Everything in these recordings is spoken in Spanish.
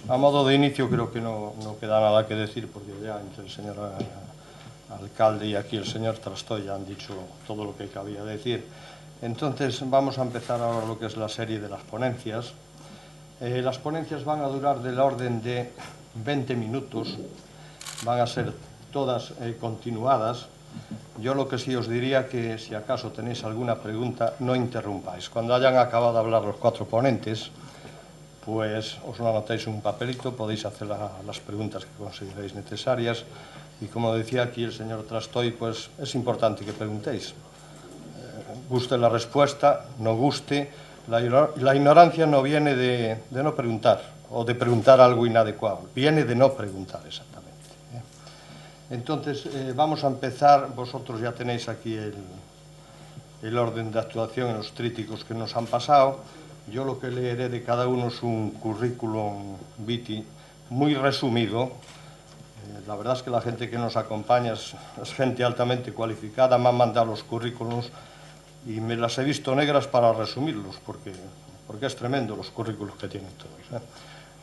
A modo de inicio creo que no queda nada que decir, porque ya entre el señor alcalde y aquí el señor Trastoy ya han dicho todo lo que cabía decir. Entonces vamos a empezar ahora lo que es la serie de las ponencias. Las ponencias van a durar del orden de 20 minutos, van a ser todas continuadas. Yo lo que sí os diría que si acaso tenéis alguna pregunta, no interrumpáis. Cuando hayan acabado de hablar los 4 ponentes, pues os lo anotáis en un papelito, podéis hacer las preguntas que consideréis necesarias. Y como decía aquí el señor Trastoy, pues es importante que preguntéis. Guste la respuesta, no guste. La ignorancia no viene de no preguntar o de preguntar algo inadecuado, viene de no preguntar exactamente. Entonces, vamos a empezar. Vosotros ya tenéis aquí el orden de actuación en los tríticos que nos han pasado. Yo lo que leeré de cada uno es un currículum vitae muy resumido. La verdad es que la gente que nos acompaña es gente altamente cualificada. Me han mandado los currículums y me las he visto negras para resumirlos, porque es tremendo los currículos que tienen todos.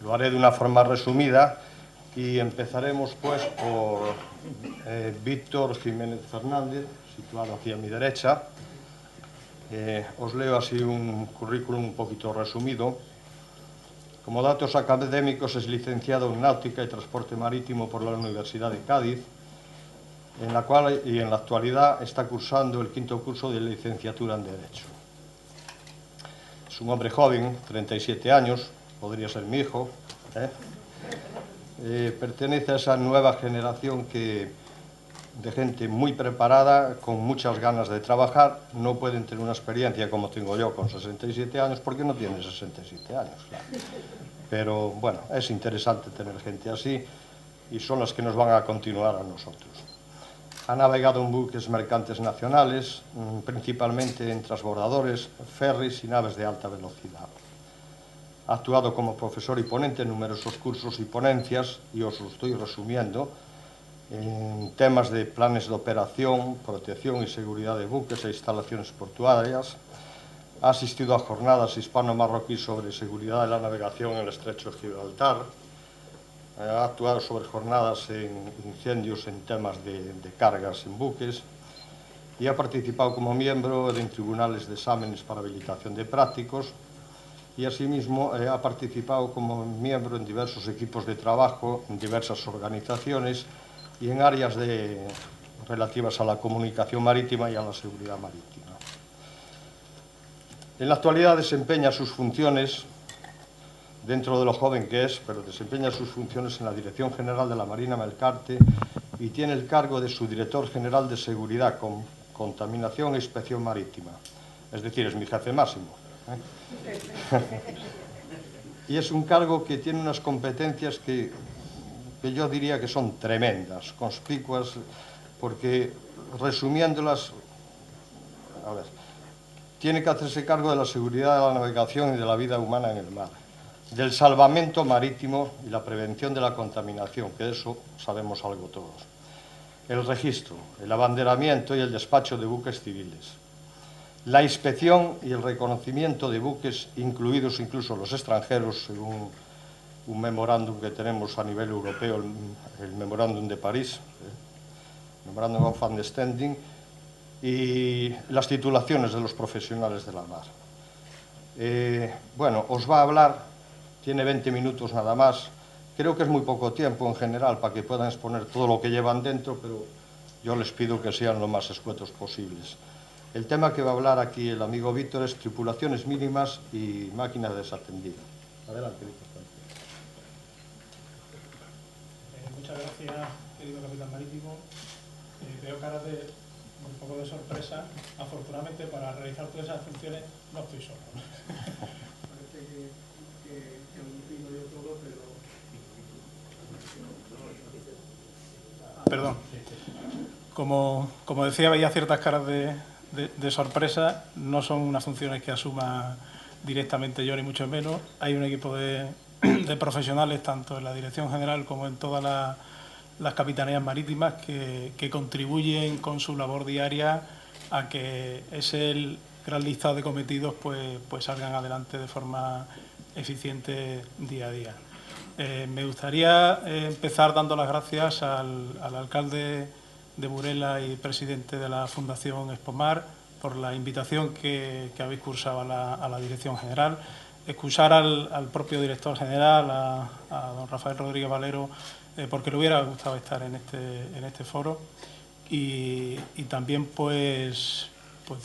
Lo haré de una forma resumida y empezaremos pues por Víctor Jiménez Fernández, situado aquí a mi derecha. Os leo así un currículum un poquito resumido. Como datos académicos es licenciado en Náutica y Transporte Marítimo por la Universidad de Cádiz, en la cual y en la actualidad está cursando el 5º curso de licenciatura en Derecho. Es un hombre joven, 37 años, podría ser mi hijo. Pertenece a esa nueva generación de gente muy preparada, con muchas ganas de trabajar. No pueden tener una experiencia como tengo yo con 67 años, porque no tiene 67 años, claro. Pero bueno, es interesante tener gente así y son las que nos van a continuar a nosotros. Ha navegado en buques mercantes nacionales, principalmente en transbordadores, ferries y naves de alta velocidad. Ha actuado como profesor y ponente en numerosos cursos y ponencias, y os lo estoy resumiendo, en temas de planes de operación, protección y seguridad de buques e instalaciones portuarias. Ha asistido a jornadas hispano-marroquíes sobre seguridad de la navegación en el Estrecho de Gibraltar. Ha actuado sobre jornadas en incendios en temas de cargas en buques y ha participado como miembro en tribunales de exámenes para habilitación de prácticos, y asimismo ha participado como miembro en diversos equipos de trabajo en diversas organizaciones y en áreas relativas a la comunicación marítima y a la seguridad marítima. En la actualidad desempeña sus funciones, dentro de lo joven que es, pero desempeña sus funciones en la Dirección General de la Marina Mercante y tiene el cargo de subdirector general de Seguridad, Contaminación e Inspección Marítima. Es decir, es mi jefe máximo. Y es un cargo que tiene unas competencias que yo diría que son tremendas, conspicuas, porque resumiéndolas, a ver, tiene que hacerse cargo de la seguridad de la navegación y de la vida humana en el mar, del salvamento marítimo y la prevención de la contaminación, que de eso sabemos algo todos, el registro, el abanderamiento y el despacho de buques civiles, la inspección y el reconocimiento de buques, incluidos incluso los extranjeros, según un memorándum que tenemos a nivel europeo, el memorándum de París, Memorandum of Understanding, y las titulaciones de los profesionales de la mar. Bueno, os va a hablar, tiene 20 minutos nada más. Creo que es muy poco tiempo en general para que puedan exponer todo lo que llevan dentro, pero yo les pido que sean lo más escuetos posibles. El tema que va a hablar aquí el amigo Víctor es tripulaciones mínimas y máquinas desatendidas. Adelante, Víctor. Muchas gracias, querido capitán marítimo. Veo caras de un poco de sorpresa. Afortunadamente, para realizar todas esas funciones no estoy solo. Parece que lo digo yo todo, pero... Perdón. Como decía, veía ciertas caras de sorpresa. No son unas funciones que asuma directamente yo, ni mucho menos. Hay un equipo de profesionales, tanto en la Dirección General como en todas las capitanías marítimas, que contribuyen con su labor diaria a que ese gran listado de cometidos pues salgan adelante de forma eficiente día a día. Me gustaría empezar dando las gracias al alcalde de Burela y presidente de la Fundación Expomar por la invitación que habéis cursado a la Dirección General. Excusar al propio director general, a don Rafael Rodríguez Valero, porque le hubiera gustado estar en este foro. Y también pues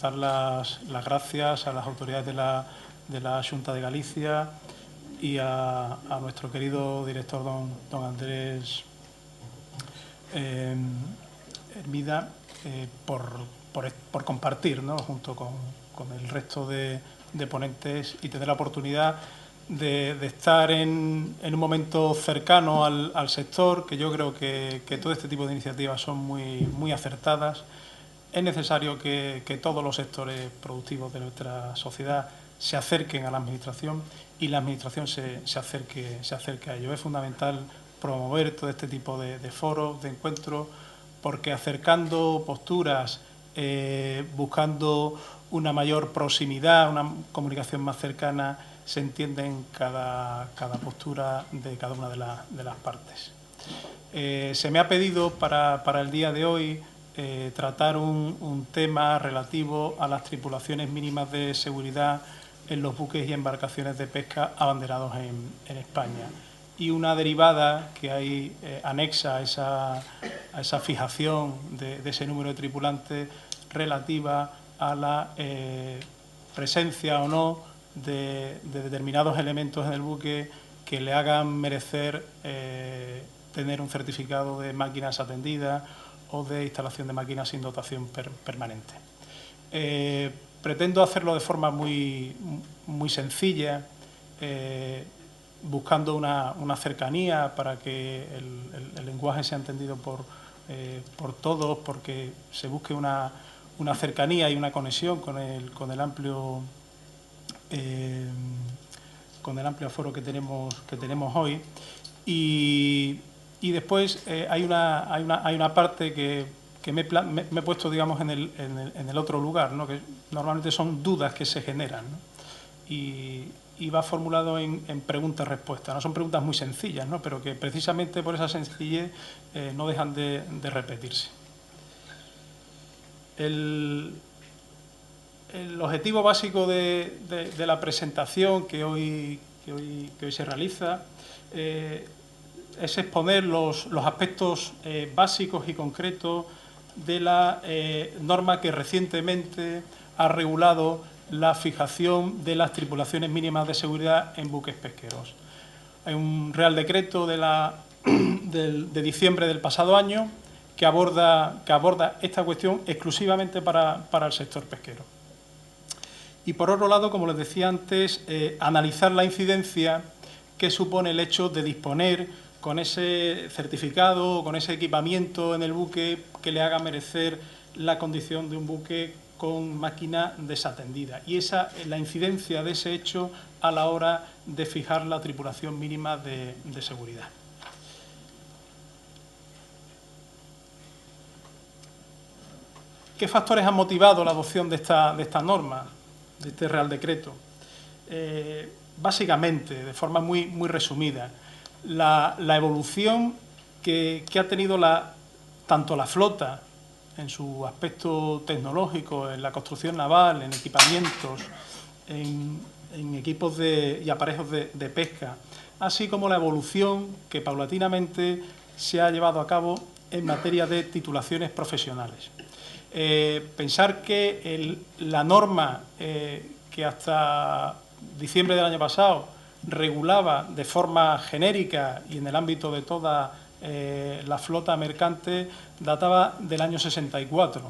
dar las gracias a las autoridades de la Xunta de Galicia y a nuestro querido director don Andrés Hermida por compartir, ¿no?, junto con el resto de ponentes y tener la oportunidad de estar en un momento cercano al sector, que yo creo que todo este tipo de iniciativas son muy acertadas. Es necesario que todos los sectores productivos de nuestra sociedad se acerquen a la Administración y la Administración se acerque a ello. Es fundamental promover todo este tipo de foros, de encuentros, porque acercando posturas, buscando una mayor proximidad, una comunicación más cercana, se entienden cada postura de cada una de las partes. Se me ha pedido para el día de hoy tratar un tema relativo a las tripulaciones mínimas de seguridad en los buques y embarcaciones de pesca abanderados en España. Y una derivada que hay anexa a esa fijación de ese número de tripulantes relativa a la presencia o no de determinados elementos en el buque que le hagan merecer tener un certificado de máquinas atendidas o de instalación de máquinas sin dotación permanente. Pretendo hacerlo de forma muy sencilla, buscando una cercanía para que el lenguaje sea entendido por todos, porque se busque una cercanía y una conexión con el amplio foro que tenemos hoy. Y después hay una parte que me he puesto, digamos, en el otro lugar, ¿no?, que normalmente son dudas que se generan, ¿no? Y va formulado en preguntas-respuestas. No son preguntas muy sencillas, ¿no?, pero que precisamente por esa sencillez no dejan de repetirse. El objetivo básico de la presentación que hoy se realiza es exponer los aspectos básicos y concretos de la norma que recientemente ha regulado la fijación de las tripulaciones mínimas de seguridad en buques pesqueros. Hay un Real Decreto de diciembre del pasado año que aborda esta cuestión exclusivamente para el sector pesquero. Y por otro lado, como les decía antes, analizar la incidencia que supone el hecho de disponer con ese certificado, con ese equipamiento en el buque que le haga merecer la condición de un buque con máquina desatendida. Y la incidencia de ese hecho a la hora de fijar la tripulación mínima de seguridad. ¿Qué factores han motivado la adopción de esta norma, de este Real Decreto? Básicamente, de forma muy resumida, la evolución que ha tenido tanto la flota en su aspecto tecnológico, en la construcción naval, en equipamientos, en equipos y aparejos de pesca, así como la evolución que paulatinamente se ha llevado a cabo en materia de titulaciones profesionales. Pensar que la norma que hasta diciembre del año pasado regulaba de forma genérica y en el ámbito de toda la flota mercante databa del año 64.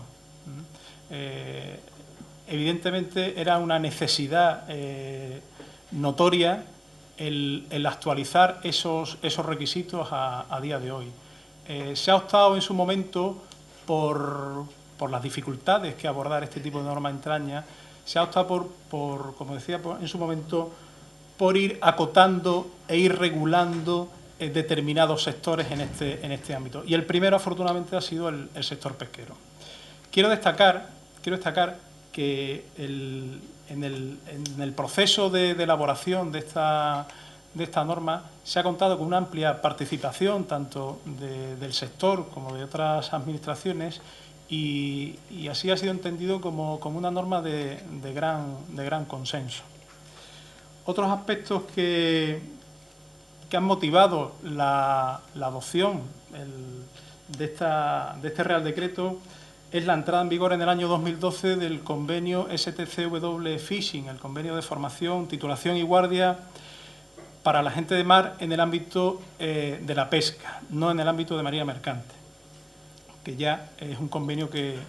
Evidentemente era una necesidad notoria el actualizar esos requisitos a día de hoy. Se ha optado en su momento por las dificultades que abordar este tipo de norma entraña, se ha optado como decía en su momento, por ir acotando e ir regulando determinados sectores en este ámbito. Y el primero, afortunadamente, ha sido el sector pesquero. Quiero destacar que en el proceso de elaboración de de esta norma se ha contado con una amplia participación tanto del sector como de otras administraciones y así ha sido entendido como una norma de gran consenso. Otros aspectos que han motivado la adopción de este Real Decreto es la entrada en vigor en el año 2012 del convenio STCW Fishing, el convenio de formación, titulación y guardia para la gente de mar en el ámbito de la pesca, no en el ámbito de marina mercante, que ya es un convenio que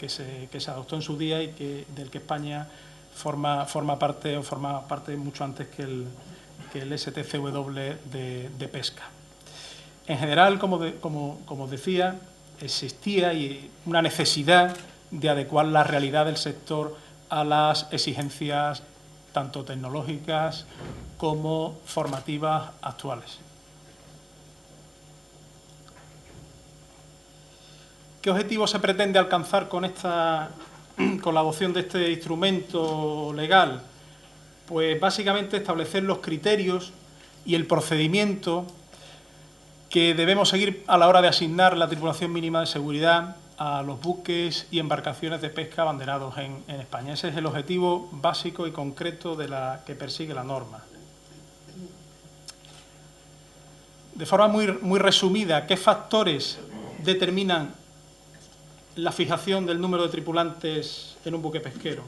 se adoptó en su día y del que España forma parte mucho antes que el STCW de pesca. En general, como decía, existía una necesidad de adecuar la realidad del sector a las exigencias tanto tecnológicas como formativas actuales. ¿Qué objetivo se pretende alcanzar con la adopción de este instrumento legal? Pues básicamente establecer los criterios y el procedimiento que debemos seguir a la hora de asignar la tripulación mínima de seguridad a los buques y embarcaciones de pesca abanderados en España. Ese es el objetivo básico y concreto que persigue la norma. De forma muy resumida, ¿qué factores determinan la fijación del número de tripulantes en un buque pesquero?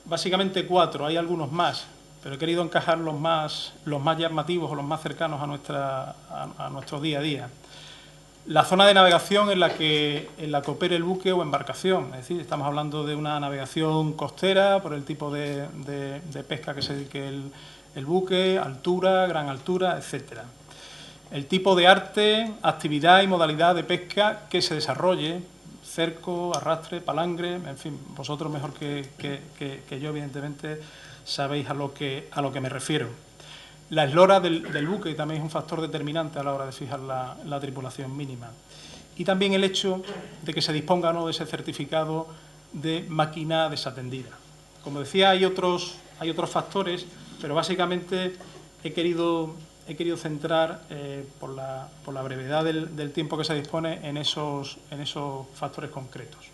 Básicamente 4, hay algunos más, pero he querido encajar los más llamativos o los más cercanos a nuestro día a día. La zona de navegación en la que opere el buque o embarcación, es decir, estamos hablando de una navegación costera por el tipo de pesca que se dedique el buque, altura, gran altura, etcétera. El tipo de arte, actividad y modalidad de pesca que se desarrolle, cerco, arrastre, palangre, en fin, vosotros mejor que yo, evidentemente, sabéis a lo que me refiero. La eslora del buque también es un factor determinante a la hora de fijar la tripulación mínima. Y también el hecho de que se disponga o no de ese certificado de máquina desatendida. Como decía, hay otros factores, pero básicamente he querido centrar, por la brevedad del tiempo que se dispone, en esos factores concretos.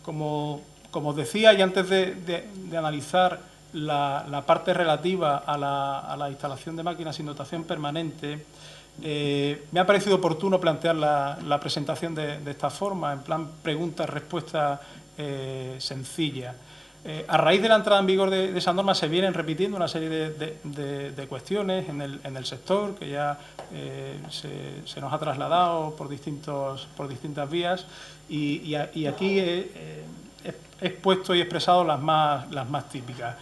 Como os decía, y antes de analizar la parte relativa a la instalación de máquinas sin dotación permanente, me ha parecido oportuno plantear la presentación de esta forma, en plan pregunta-respuesta sencilla. A raíz de la entrada en vigor de esa norma se vienen repitiendo una serie de cuestiones en el sector que ya se nos ha trasladado por distintas vías y aquí he expuesto y expresado las más típicas.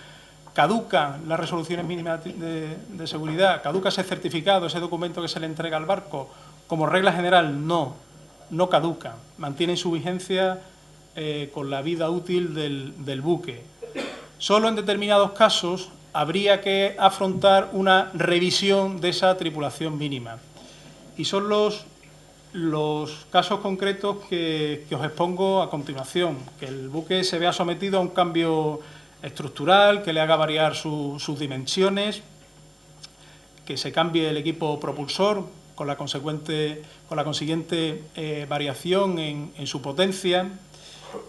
¿Caducan las resoluciones mínimas de seguridad? ¿Caduca ese certificado, ese documento que se le entrega al barco? Como regla general, no caducan, mantienen su vigencia con la vida útil del buque. Solo en determinados casos habría que afrontar una revisión de esa tripulación mínima. Y son los casos concretos que os expongo a continuación. Que el buque se vea sometido a un cambio estructural, que le haga variar sus dimensiones, que se cambie el equipo propulsor con la consiguiente variación en su potencia,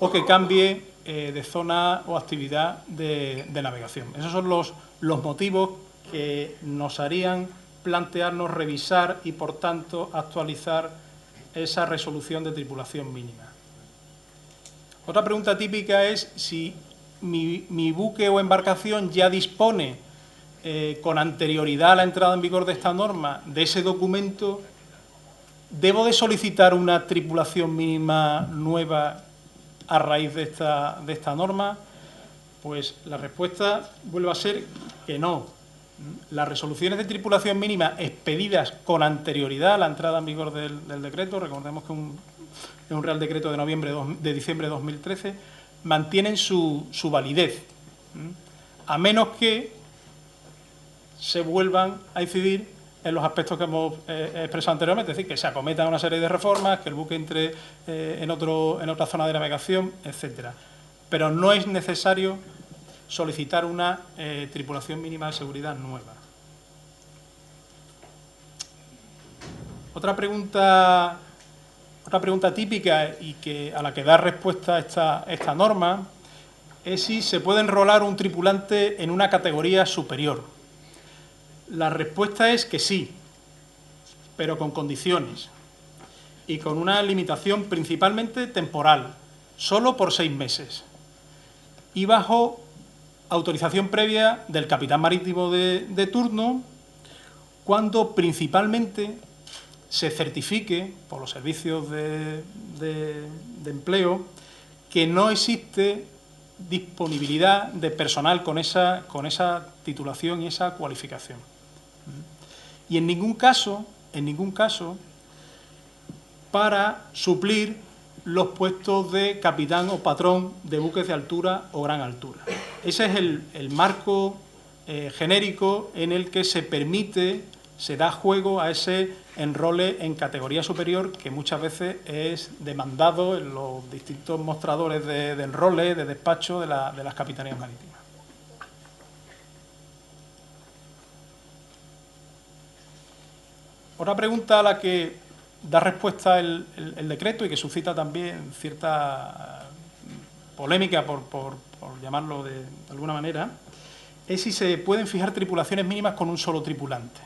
o que cambie de zona o actividad de navegación. Esos son los motivos que nos harían plantearnos revisar y, por tanto, actualizar esa resolución de tripulación mínima. Otra pregunta típica es si mi buque o embarcación ya dispone con anterioridad a la entrada en vigor de esta norma de ese documento, ¿debo de solicitar una tripulación mínima nueva a raíz de esta norma? Pues la respuesta vuelve a ser que no. Las resoluciones de tripulación mínima expedidas con anterioridad a la entrada en vigor del decreto, recordemos que es un Real Decreto de diciembre de 2013, mantienen su validez, a menos que se vuelvan a incidir en los aspectos que hemos expresado anteriormente, es decir, que se acometan una serie de reformas, que el buque entre en otra zona de navegación, etcétera. Pero no es necesario solicitar una tripulación mínima de seguridad nueva. Otra pregunta típica y a la que da respuesta esta norma es si se puede enrolar un tripulante en una categoría superior. La respuesta es que sí, pero con condiciones y con una limitación principalmente temporal, solo por 6 meses y bajo autorización previa del capitán marítimo de turno, cuando principalmente se certifique por los servicios de empleo que no existe disponibilidad de personal con esa titulación y esa cualificación. Y en ningún caso, para suplir los puestos de capitán o patrón de buques de altura o gran altura. Ese es el marco genérico en el que se da juego a ese enrole en categoría superior que muchas veces es demandado en los distintos mostradores de enrole, de despacho de las capitanías marítimas. Otra pregunta a la que da respuesta el decreto y que suscita también cierta polémica, por llamarlo de alguna manera, es si se pueden fijar tripulaciones mínimas con un solo tripulante.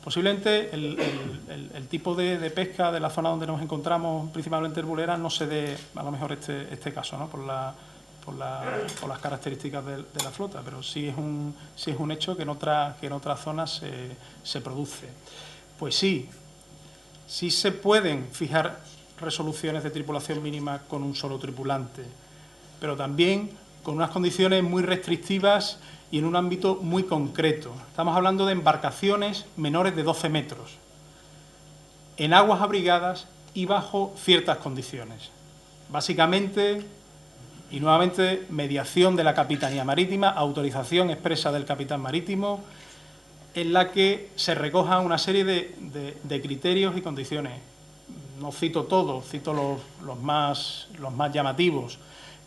Posiblemente el tipo de pesca de la zona donde nos encontramos, principalmente el Bulera, no se dé a lo mejor este caso, ¿no? por las características de la flota, pero sí es un hecho que en otras zonas se produce. Pues sí se pueden fijar resoluciones de tripulación mínima con un solo tripulante, pero también con unas condiciones muy restrictivas y en un ámbito muy concreto. Estamos hablando de embarcaciones menores de 12 metros, en aguas abrigadas y bajo ciertas condiciones. Básicamente, y nuevamente, mediación de la Capitanía Marítima, autorización expresa del capitán marítimo, en la que se recojan una serie de criterios y condiciones. No cito todos, cito los más llamativos.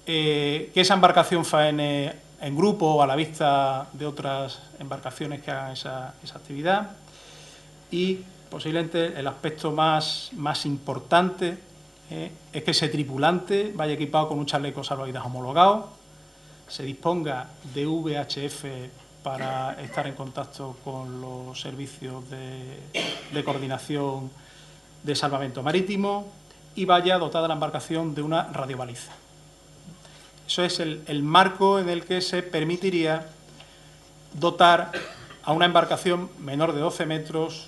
Que esa embarcación faene en grupo o a la vista de otras embarcaciones que hagan esa actividad. Y posiblemente el aspecto más importante es que ese tripulante vaya equipado con un chaleco salvavidas homologado, se disponga de VHF para estar en contacto con los servicios de coordinación de salvamento marítimo y vaya dotada la embarcación de una radiobaliza. Eso es el marco en el que se permitiría dotar a una embarcación menor de 12 metros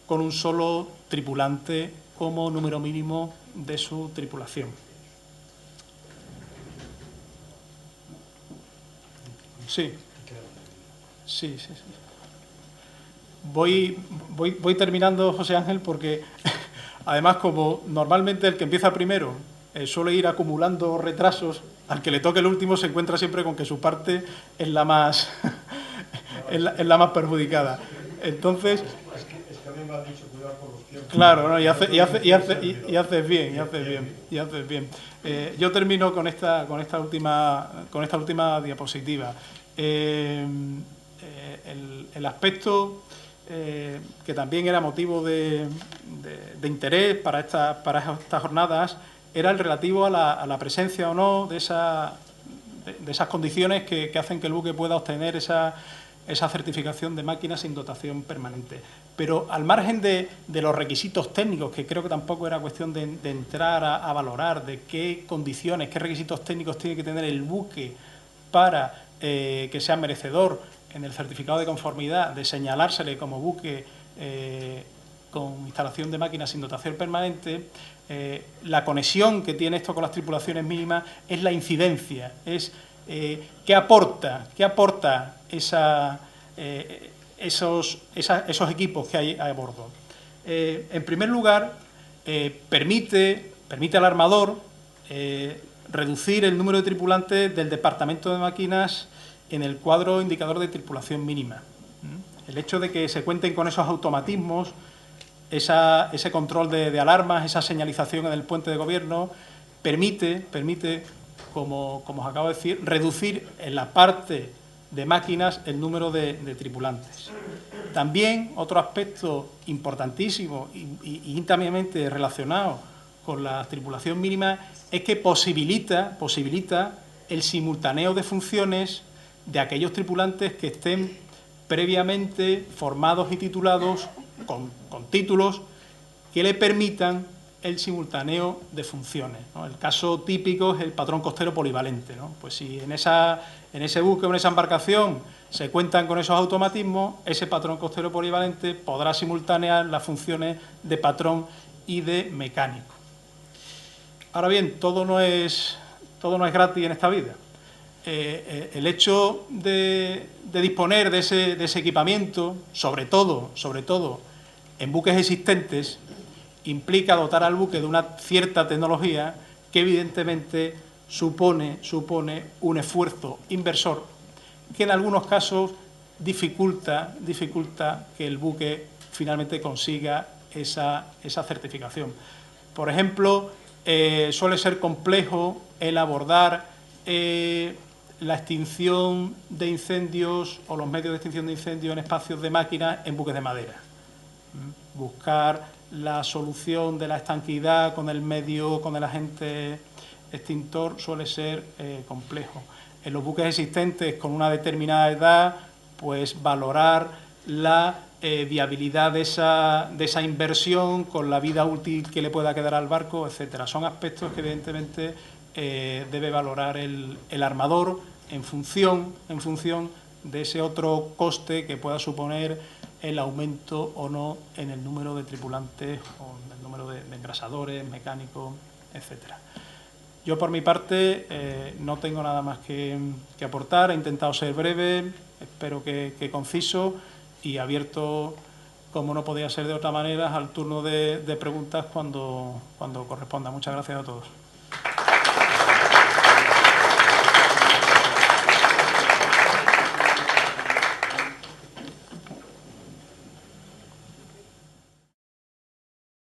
con un solo tripulante como número mínimo de su tripulación. Sí. Voy terminando, José Ángel, porque además, como normalmente el que empieza primero suele ir acumulando retrasos, al que le toque el último se encuentra siempre con que su parte es la más es la más perjudicada. Entonces, es que a mí me han dicho cuidar con los tiempos. Claro, ¿no? y haces bien. Yo termino con esta última diapositiva. El aspecto que también era motivo de interés para estas jornadas era el relativo a la presencia o no de esas condiciones que hacen que el buque pueda obtener esa certificación de máquinas sin dotación permanente. Pero al margen de los requisitos técnicos, que creo que tampoco era cuestión de entrar a valorar de qué condiciones, qué requisitos técnicos tiene que tener el buque para que sea merecedor en el certificado de conformidad de señalársele como buque con instalación de máquinas sin dotación permanente, la conexión que tiene esto con las tripulaciones mínimas es la incidencia, es qué aporta esos equipos que hay a bordo. En primer lugar, permite al armador reducir el número de tripulantes del departamento de máquinas en el cuadro indicador de tripulación mínima. El hecho de que se cuenten con esos automatismos, ese control de alarmas, esa señalización en el puente de gobierno, permite como os acabo de decir, reducir en la parte de máquinas el número de tripulantes. También otro aspecto importantísimo y íntimamente relacionado con la tripulación mínima es que posibilita el simultaneo de funciones de aquellos tripulantes que estén previamente formados y titulados con títulos que le permitan el simultáneo de funciones, ¿no? El caso típico es el patrón costero polivalente, ¿no? Pues si en ese buque o en esa embarcación se cuentan con esos automatismos, ese patrón costero polivalente podrá simultanear las funciones de patrón y de mecánico. Ahora bien, todo no es gratis en esta vida. El hecho de disponer de ese equipamiento, sobre todo en buques existentes, implica dotar al buque de una cierta tecnología que evidentemente supone un esfuerzo inversor que en algunos casos dificulta que el buque finalmente consiga esa certificación. Por ejemplo, suele ser complejo el abordar la extinción de incendios o los medios de extinción de incendios en espacios de máquinas en buques de madera. Buscar la solución de la estanqueidad con el agente extintor suele ser complejo. En los buques existentes con una determinada edad, pues valorar la viabilidad de esa inversión con la vida útil que le pueda quedar al barco, etcétera. Son aspectos que evidentemente debe valorar el armador en función de ese otro coste que pueda suponer el aumento o no en el número de tripulantes o en el número de engrasadores, mecánicos, etcétera. Yo, por mi parte, no tengo nada más que aportar. He intentado ser breve, espero que conciso y abierto, como no podía ser de otra manera, al turno de preguntas cuando corresponda. Muchas gracias a todos.